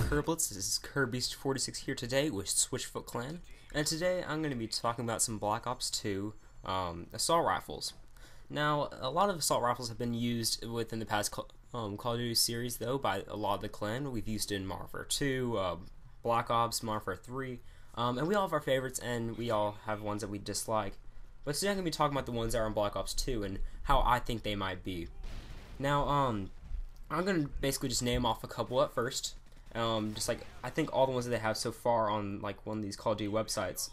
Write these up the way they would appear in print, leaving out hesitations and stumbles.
Kerblitz. This is Kirby's46 here today with SwitchfootClan, and today I'm going to be talking about some Black Ops 2 assault rifles. Now, a lot of assault rifles have been used within the past Call of Duty series, though, by a lot of the clan. We've used it in Modern Warfare 2, Black Ops, Modern Warfare 3, and we all have our favorites, and we all have ones that we dislike. But today I'm going to be talking about the ones that are in Black Ops 2 and how I think they might be. Now, I'm going to basically just name off a couple at first. Just like, I think all the ones that they have so far on like one of these Call of Duty websites.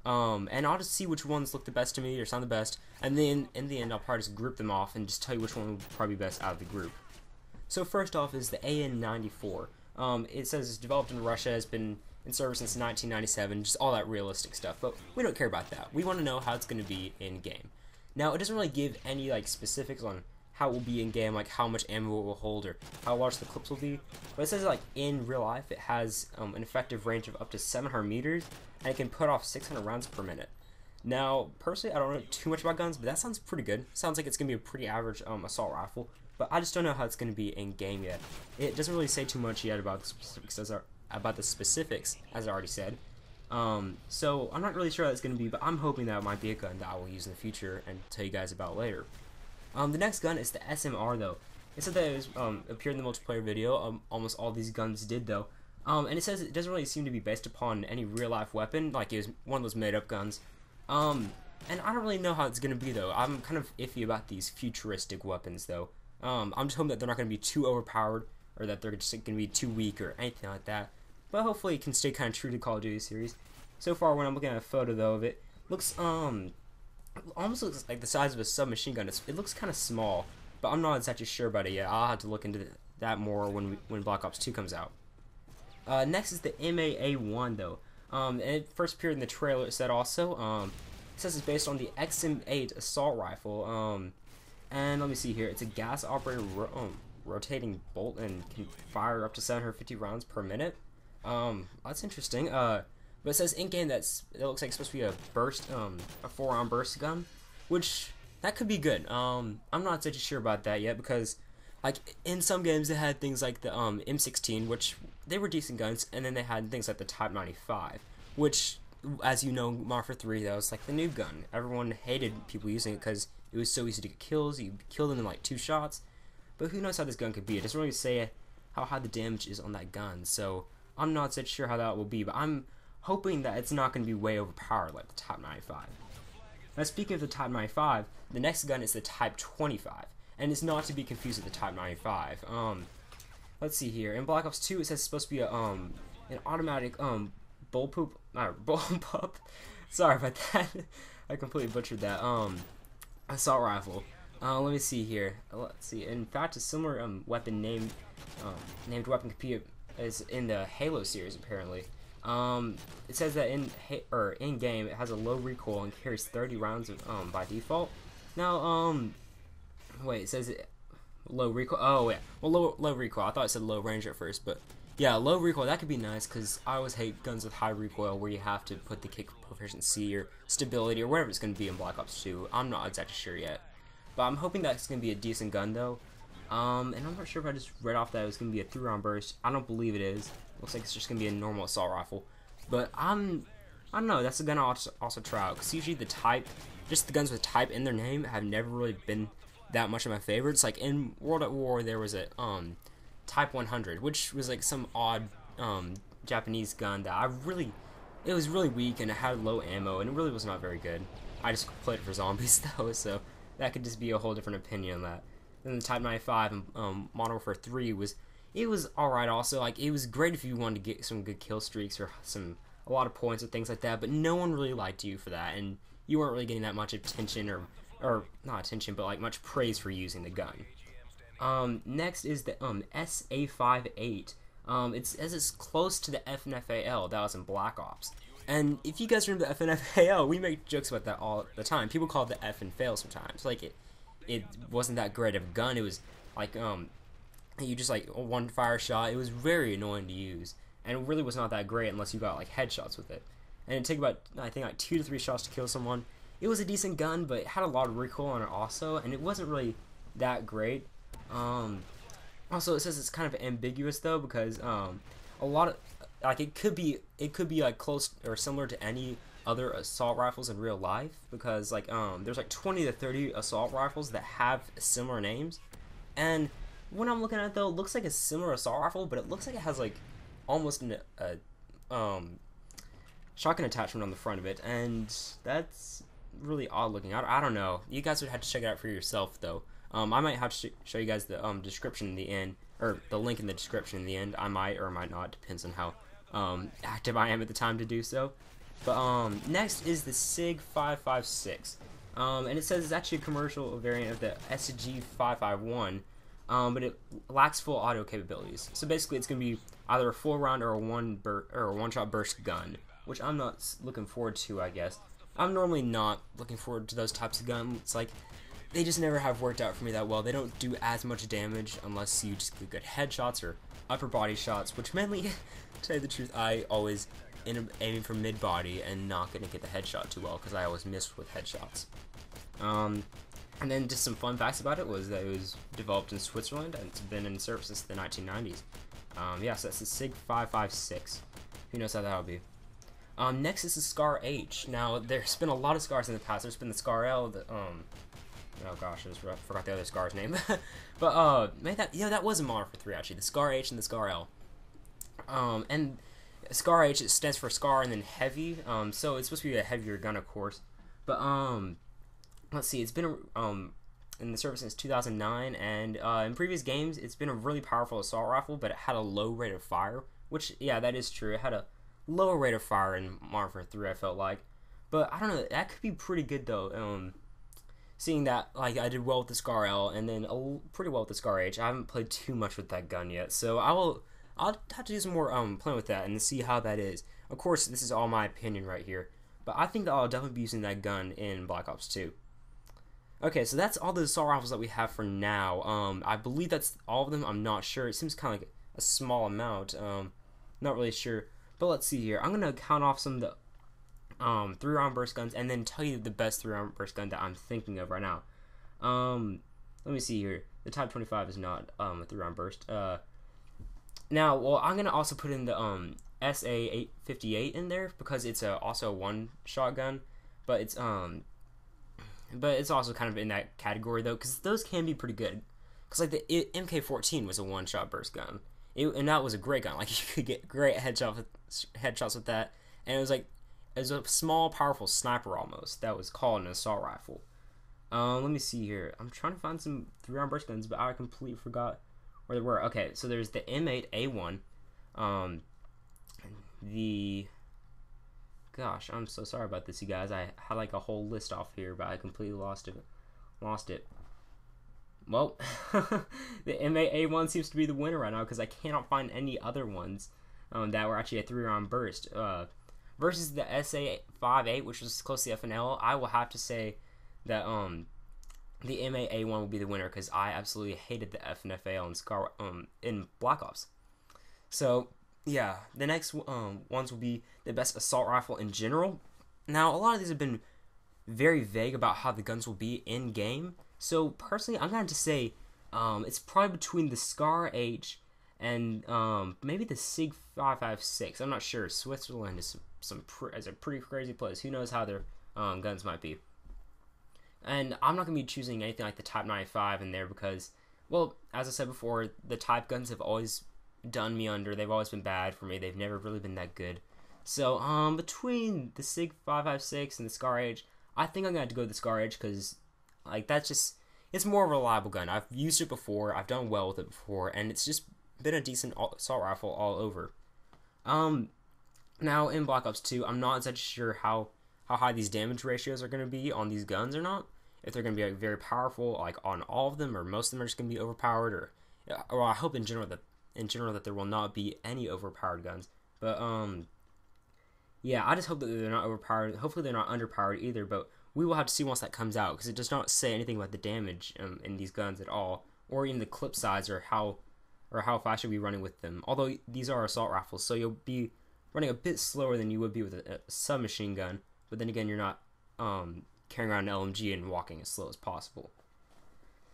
And I'll just see which ones look the best to me or sound the best, and then in the end I'll probably just group them off and just tell you which one would probably be best out of the group. So first off is the AN-94. It says it's developed in Russia, has been in service since 1997, just all that realistic stuff, but we don't care about that. We want to know how it's going to be in game. Now, it doesn't really give any like specifics on how it will be in game, like how much ammo it will hold or how large the clips will be, but it says like in real life it has an effective range of up to 700 meters and it can put off 600 rounds per minute. Now, personally, I don't know too much about guns, but that sounds pretty good. Sounds like it's gonna be a pretty average assault rifle, but I just don't know how it's gonna be in game yet. It doesn't really say too much yet about the specifics, as I already said. So I'm not really sure how it's gonna be, but I'm hoping that it might be a gun that I will use in the future and tell you guys about later. The next gun is the SMR, though. It said that it was, appeared in the multiplayer video. Almost all these guns did, though. And it says it doesn't really seem to be based upon any real-life weapon, like it was one of those made-up guns. And I don't really know how it's going to be, though. I'm kind of iffy about these futuristic weapons, though. I'm just hoping that they're not going to be too overpowered, or that they're just going to be too weak, or anything like that. But hopefully it can stay kind of true to Call of Duty series. So far, when I'm looking at a photo, though, of it, looks, almost looks like the size of a submachine gun. It looks kind of small, but I'm not exactly sure about it yet. I'll have to look into that more when Black Ops 2 comes out. Next is the MAA-1, though. And it first appeared in the trailer. It said also. It says it's based on the XM8 assault rifle. And let me see here. It's a gas-operated rotating bolt and can fire up to 750 rounds per minute. That's interesting. But it says in game it looks like it's supposed to be a burst, a 4-round burst gun, which that could be good. I'm not such sure about that yet because, like, in some games they had things like the M16, which they were decent guns, and then they had things like the Type 95, which, as you know, Modern Warfare 3, that was like the new gun. Everyone hated people using it because it was so easy to get kills. You kill them in like 2 shots. But who knows how this gun could be? It doesn't really say how high the damage is on that gun, so I'm not such sure how that will be. But I'm hoping that it's not going to be way overpowered like the Type 95. Now, speaking of the Type 95, the next gun is the Type 25, and it's not to be confused with the Type 95. Let's see here. In Black Ops 2, it says it's supposed to be a an automatic bullpup. Sorry about that. I completely butchered that. Assault rifle. Let me see here. Let's see. In fact, a similar weapon named weapon is in the Halo series apparently. It says that in game it has a low recoil and carries 30 rounds of, by default. Now, wait, it says low recoil. Oh yeah, well low recoil. I thought it said low range at first, but yeah, low recoil. That could be nice because I always hate guns with high recoil where you have to put the kick proficiency or stability or whatever it's going to be in Black Ops 2. I'm not exactly sure yet, but I'm hoping that it's going to be a decent gun though. And I'm not sure if I just read off that it was going to be a 3-round burst. I don't believe it is. Looks like it's just going to be a normal assault rifle. But I don't know. That's a gun I'll also try out. Because usually just the guns with type in their name have never really been that much of my favorites. Like in World at War, there was a Type 100, which was like some odd Japanese gun that it was really weak and it had low ammo and it really was not very good. I just played it for zombies though, so that could just be a whole different opinion on that. And the Type 95 and Modern Warfare 3 was alright also. Like, it was great if you wanted to get some good kill streaks or a lot of points or things like that, but no one really liked you for that, and you weren't really getting that much attention or not attention, but like much praise for using the gun. Next is the SA58. It's close to the FNFAL that was in Black Ops. And if you guys remember the FNFAL, we make jokes about that all the time. People call it the F and fail sometimes. Like it wasn't that great of a gun. It was like you just like one fire shot. It was very annoying to use, and it really was not that great unless you got like headshots with it. And it'd take about, I think, like 2 to 3 shots to kill someone. It was a decent gun, but it had a lot of recoil on it also, and it wasn't really that great. Also, it says it's kind of ambiguous though because a lot of like it could be like close or similar to any other assault rifles in real life, because like there's like 20 to 30 assault rifles that have similar names, and when I'm looking at it though, it looks like a similar assault rifle, but it looks like it has like almost shotgun attachment on the front of it, and that's really odd looking. I don't know. You guys would have to check it out for yourself though. I might have to show you guys the description in the end, or the link in the description in the end. I might or might not, depends on how active I am at the time to do so. But next is the SIG 556, and it says it's actually a commercial variant of the SG 551, but it lacks full auto capabilities. So basically, it's gonna be either a full round or a one-shot burst gun, which I'm not looking forward to. I guess I'm normally not looking forward to those types of guns. It's like they just never have worked out for me that well. They don't do as much damage unless you just get good headshots or upper body shots, which mainly, to tell you the truth, I always end up aiming for mid body and not gonna get the headshot too well because I always miss with headshots. And then just some fun facts about it was that it was developed in Switzerland and it's been in service since the 1990s. Yeah, so that's the SIG 556. Who knows how that'll be. Next is the Scar H. Now, there's been a lot of Scars in the past. There's been the Scar L, the, oh gosh, I forgot the other Scar's name. But, that was in Modern Warfare 3, actually. The Scar H and the Scar L. And Scar H, it stands for Scar and then Heavy. So it's supposed to be a heavier gun, of course. But, let's see, it's been, in the service since 2009, and, in previous games, it's been a really powerful assault rifle, but it had a low rate of fire. Which, yeah, that is true. It had a lower rate of fire in Modern Warfare 3, I felt like. But, I don't know, that could be pretty good, though. Seeing that, like, I did well with the Scar L, and then pretty well with the Scar H. I haven't played too much with that gun yet, so I'll have to do some more playing with that and see how that is. Of course, this is all my opinion right here, but I think that I'll definitely be using that gun in Black Ops 2. Okay, so that's all the assault rifles that we have for now. I believe that's all of them. I'm not sure. It seems kind of like a small amount. Not really sure, but let's see here. I'm gonna count off some of the 3-round burst guns, and then tell you the best 3-round burst gun that I'm thinking of right now. Let me see here. The Type 25 is not a 3-round burst. Now, well, I'm gonna also put in the SA-858 in there because it's also a one-shot gun, but it's also kind of in that category though, because those can be pretty good. Because like the MK14 was a one-shot burst gun, and that was a great gun. Like you could get great headshots with that, and it was a small, powerful sniper almost that was called an assault rifle. Let me see here. I'm trying to find some 3-round burst guns, but I completely forgot where they were. Okay, so there's the M8A1. Gosh, I'm so sorry about this, you guys. I had like a whole list off here, but I completely lost it. Well, the M8A1 seems to be the winner right now because I cannot find any other ones that were actually a 3-round burst. Versus the SA-58, which was close to the FNL, I will have to say that the M8A1 will be the winner because I absolutely hated the FNFA in Black Ops. So yeah, the next ones will be the best assault rifle in general. Now, a lot of these have been very vague about how the guns will be in game. So personally, I'm going to say it's probably between the Scar H and maybe the SIG 556. I'm not sure. Switzerland is a pretty crazy place. Who knows how their guns might be. And I'm not going to be choosing anything like the Type 95 in there because, well, as I said before, the Type guns have always done me under. They've always been bad for me. They've never really been that good. So, between the SIG 556 and the Scar H, I think I'm going to have to go with the Scar H because, like, it's more of a reliable gun. I've used it before. I've done well with it before, and it's just been a decent assault rifle all over. Now, in Black Ops 2, I'm not exactly sure how high these damage ratios are going to be on these guns or not. If they're going to be like, very powerful, like on all of them, or most of them are just going to be overpowered, or I hope in general that there will not be any overpowered guns. But yeah, I just hope that they're not overpowered. Hopefully they're not underpowered either. But we will have to see once that comes out because it does not say anything about the damage in these guns at all, or even the clip size or how fast you'll be running with them. Although these are assault rifles, so you'll be running a bit slower than you would be with a submachine gun. But then again, you're not carrying around an LMG and walking as slow as possible.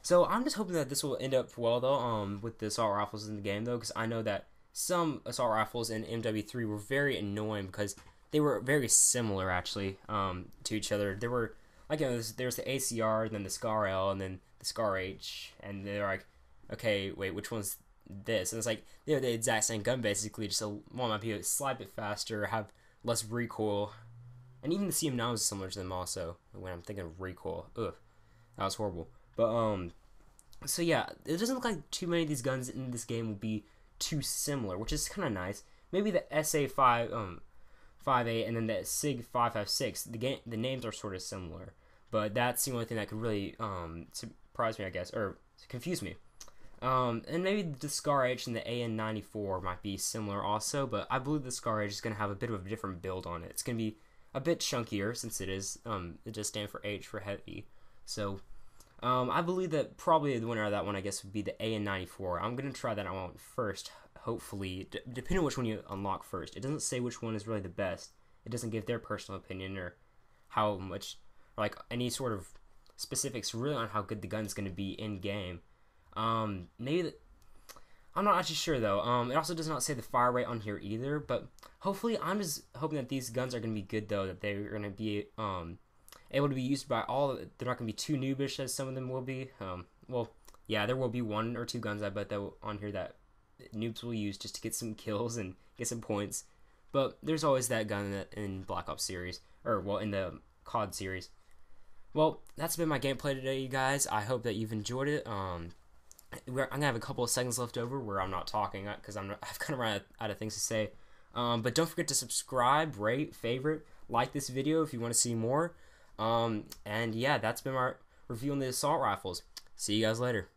So I'm just hoping that this will end up well though with the assault rifles in the game though, because I know that some assault rifles in MW3 were very annoying because they were very similar actually to each other. There were like there's the ACR, and then the SCAR L, and then the SCAR H, and they're like, okay, wait, which one's this? And it's like they're the exact same gun basically, just one might be a slight bit faster, have less recoil, and even the CM9 was similar to them also. When I'm thinking of recoil, ugh, that was horrible. But so yeah, it doesn't look like too many of these guns in this game will be too similar, which is kind of nice. Maybe the SA 58 and then the SIG 556, the names are sort of similar, but that's the only thing that could really surprise me, I guess, or confuse me. And maybe the SCAR H and the AN94 might be similar also, but I believe the SCAR H is going to have a bit of a different build on it. It's going to be a bit chunkier since it does stand for H for heavy. So I believe that probably the winner of that one, I guess, would be the AN94. I'm going to try that out first, hopefully, depending on which one you unlock first. It doesn't say which one is really the best. It doesn't give their personal opinion or how much, or like any sort of specifics really on how good the gun's going to be in game. Maybe I'm not actually sure though. It also does not say the fire rate on here either, but hopefully I'm just hoping that these guns are going to be good though, that they're going to be able to be used by all. They're not going to be too noobish as some of them will be. Well, yeah, there will be one or two guns I bet that on here that noobs will use just to get some kills and get some points. But there's always that gun in Black Ops series, or well, in the COD series. Well, that's been my gameplay today, you guys. I hope that you've enjoyed it. I'm gonna have a couple of seconds left over where I'm not talking because I've kind of run out of things to say. But don't forget to subscribe, rate, favorite, like this video if you want to see more. And yeah, that's been my review on the assault rifles. See you guys later.